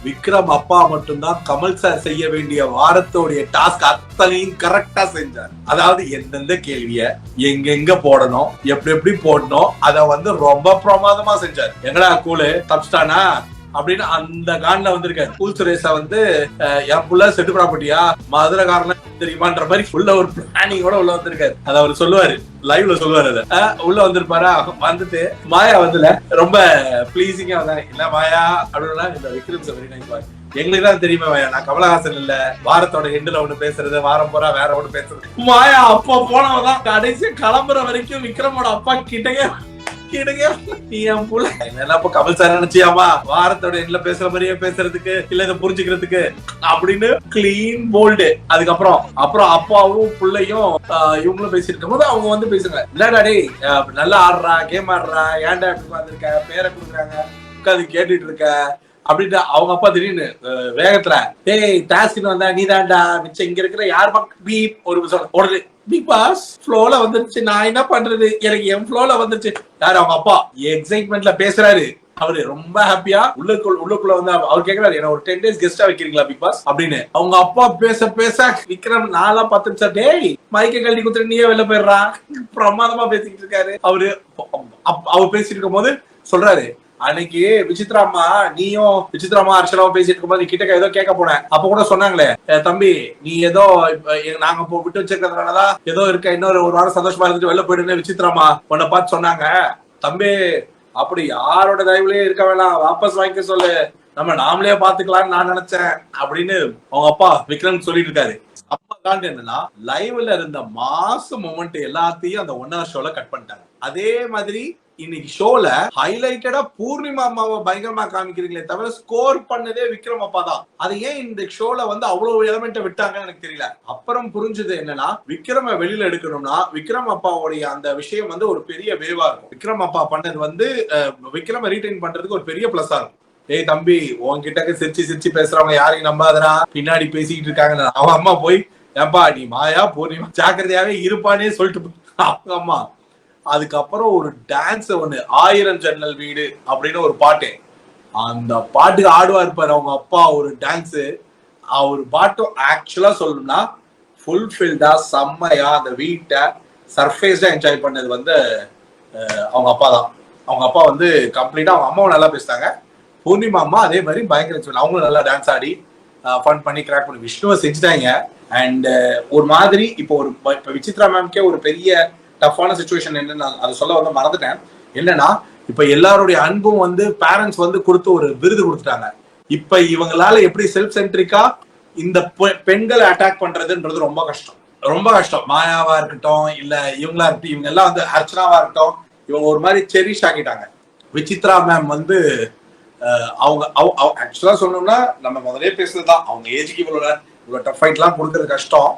விக்ரம் அப்பா மட்டும்தான் கமல் சார் செய்ய வேண்டிய வாரத்தோடைய டாஸ்க் அத்தனையும் கரெக்டா செஞ்சார். அதாவது எந்தெந்த கேள்விய எங்க போடணும், எப்படி போடணும், அத வந்து ரொம்ப பிரமாதமா செஞ்சார். எங்கடா கூலு தப்ஸ்டானா அப்படின்னு அந்த கான்ல வந்திருக்காரு. கூல் சுரேஷா வந்து என் புள்ள செட்டு ப்ராப்பர்ட்டியா மதுரைக்காரன தெரியுமான்ற மாதிரி ஃபுல்லா ஒரு பிளானிங்கோட உள்ள வந்திருக்காரு. அத அவர் சொல்லுவாரு, லைவ்ல சொல்லுவாரு. அத உள்ள வந்திருப்பாரா, வந்துட்டு மாயா வந்துல ரொம்ப பிளீசிங்கா வந்தாங்க. இல்ல மாயா அப்படின்னா இந்த விக்ரம் சார் வெரி நைஸ் பாய், எங்களுக்கு தான் தெரியுமா மாயா, நான் கமலஹாசன் இல்ல, வாரத்தோட எண்டுல ஒண்ணு பேசுறது, வாரம் போறா வேற ஒண்ணு பேசுறது. மாயா அப்ப போனவதான் கடைசி கிளம்புற வரைக்கும் விக்ரமோட அப்பா கிட்டவே கமல் சார் நினைச்சியாமா வாரத்தோட எண்ணில பேசுற மாதிரியே பேசுறதுக்கு இல்ல இதை புரிஞ்சுக்கிறதுக்கு அப்படின்னு கிளீன் போல்டு. அதுக்கப்புறம் அப்பாவும் பிள்ளையும் இவங்களும் பேசிட்டு இருக்கும் போது அவங்க வந்து பேசுங்க, இல்லடா டேய் நல்லா ஆடுறா, கேம் ஆடுறா, ஏன்டா இப்படி உட்காந்துருக்க, பேரை கொடுக்குறாங்க உட்காந்து கேட்டுட்டு இருக்க அப்படின்ட்டு அவங்க அப்பா திடீர்னு வேகத்துல டேய் டாஸ்க்கு வந்தா நீ தான்டா மிச்சம் இங்க இருக்கிற யார் பீப் ஒரு உடனே பிக் பாஸ் ஃப்ளோல வந்துருச்சு, நான் என்ன பண்றது, எனக்கு என் ஃப்ளோல வந்துருச்சு. யாரு அவங்க அப்பா எக்ஸைட்மெண்ட்ல பேசுறாரு. அவரு ரொம்ப ஹாப்பியா உள்ளுக்குள்ள வந்து அவர் கேக்குறாரு, என்ன ஒரு 10 days கெஸ்டா வைக்கிறீங்களா பிக் பாஸ் அப்படின்னு. அவங்க அப்பா பேச விக்ரம் 4-10 நிமிஷம் டேய் மைக்க கழட்டி குத்துட்டு நீயே வெளில போயிடுறா பிரமாதமா பேசிக்கிட்டு இருக்காரு. அவர் பேசிட்டு இருக்கும் போது சொல்றாரு, அன்னைக்கு விசித்ராமா நீயும் விசித்ராமா அர்ச்சனாவும் பேசிட்டு இருக்கும்போது நீ கிட்ட ஏதோ கேட்க போனேன், அப்ப கூட சொன்னாங்களே தம்பி நீ ஏதோ நாங்க விட்டு வச்சிருக்கிறதுனாலதான் ஏதோ இருக்க, இன்னொரு ஒரு வாரம் சந்தோஷமா இருந்துட்டு வெளில போயிடுன்னு விசித்ராமா உன்னை பார்த்து சொன்னாங்க. தம்பி அப்படி யாரோட தயவுலயே இருக்க வேணாம், வாபஸ் வாங்கிக்க சொல்லு, நம்ம நாமளே பாத்துக்கலாம்னு நான் நினைச்சேன் அப்படின்னு அவங்க அப்பா விக்ரம் சொல்லிட்டு இருக்காரு. அப்பா காண்டு என்னன்னா லைவ்ல இருந்த மாச மொமெண்ட் எல்லாத்தையும் அந்த 1 hour ஷோல கட் பண்ணிட்டாங்க. அதே மாதிரி இன்னைக்கு ஷோல ஹைலைட்டடா பூர்ணிமா அம்மாவை பயங்கரமா காமிக்கிறீங்களே தவிர ஸ்கோர் பண்ணதே விக்ரம் அப்பா தான். அது ஏன் இந்த ஷோல வந்து அவ்வளவு எலமெண்ட்டை விட்டாங்கன்னு எனக்கு தெரியல. அப்புறம் புரிஞ்சது என்னன்னா விக்ரம வெளியில எடுக்கணும்னா விக்ரம் அப்பாவுடைய அந்த விஷயம் வந்து ஒரு பெரிய வேவா இருக்கும். விக்ரம் அப்பா பண்ணது வந்து விக்ரம ரீடைன் பண்றதுக்கு ஒரு பெரிய பிளஸா இருக்கும். ஏய் தம்பி உன்கிட்ட சிரிச்சு பேசுறவங்க யாரையும் நம்பாதரா, பின்னாடி பேசிக்கிட்டு இருக்காங்க. அவன் அம்மா போய் ஏப்பா நீ மாயா பூர்ணிமா ஜாக்கிரதையாவே இருப்பானே சொல்லிட்டு அவங்க அம்மா. அதுக்கப்புறம் ஒரு டான்ஸ் ஒண்ணு 1000 ஜன்னல் வீடு அப்படின்னு ஒரு பாட்டு, அந்த பாட்டுக்கு ஆடுவா இருப்பாரு அவங்க அப்பா. ஒரு டான்ஸ் அவர் பாட்டும் ஆக்சுவலா சொல்லணும்னா ஃபுல்ஃபில்டா செம்மையா அந்த வீட்டை சர்ஃபேஸா என்ஜாய் பண்ணது வந்து அவங்க அப்பா தான். அவங்க அப்பா வந்து கம்ப்ளீட்டா அவங்க அம்மாவும் நல்லா பேசிட்டாங்க, பூர்ணிமா அம்மா அதே மாதிரி பயங்கர அவங்களும் நல்லா டான்ஸ் ஆடி ஃபன் பண்ணி கிராக் பண்ணி விஷ்ணுவை செஞ்சுட்டாங்க. அண்ட் ஒரு மாதிரி இப்போ விசித்ரா மேம்கே ஒரு பெரிய டஃப்பான சிச்சுவேஷன் என்னன்னு அதை சொல்ல வந்து மறந்துட்டேன். என்னன்னா இப்ப எல்லாருடைய அன்பும் வந்து பேரண்ட்ஸ் வந்து கொடுத்து ஒரு விருது கொடுத்துட்டாங்க. இப்ப இவங்களால எப்படி செல்ஃப் சென்ட்ரிக்கா இந்த பெண்களை அட்டாக் பண்றதுன்றது ரொம்ப கஷ்டம். மாயாவா இருக்கட்டும் இல்ல இவங்களா இருக்கட்டும், இவங்க எல்லாம் வந்து அர்ச்சனாவா இருக்கட்டும், இவங்க ஒரு மாதிரி செரிஷ் ஆக்கிட்டாங்க. விசித்ரா மேம் வந்து அவங்க ஆக்சுவலா சொல்லணும்னா நம்ம முதலே பேசுறதுதான், அவங்க ஏஜுக்கு இவ்வளவு டஃப் ஃபைட் எல்லாம் கொடுக்கறது கஷ்டம்.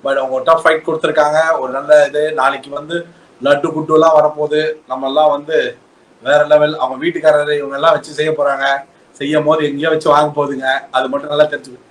பட் அவங்க டஃப் ஃபைட் கொடுத்துருக்காங்க. ஒரு நல்ல இது நாளைக்கு வந்து லட்டு குட்டு எல்லாம் வரப்போகுது, நம்ம எல்லாம் வந்து வேற லெவல். அவங்க வீட்டுக்காரரு இவங்க எல்லாம் வச்சு செய்ய போறாங்க, செய்யும் போது எங்கேயோ வச்சு வாங்க போகுதுங்க, அது மட்டும் நல்லா தெரிஞ்சுக்கணும்.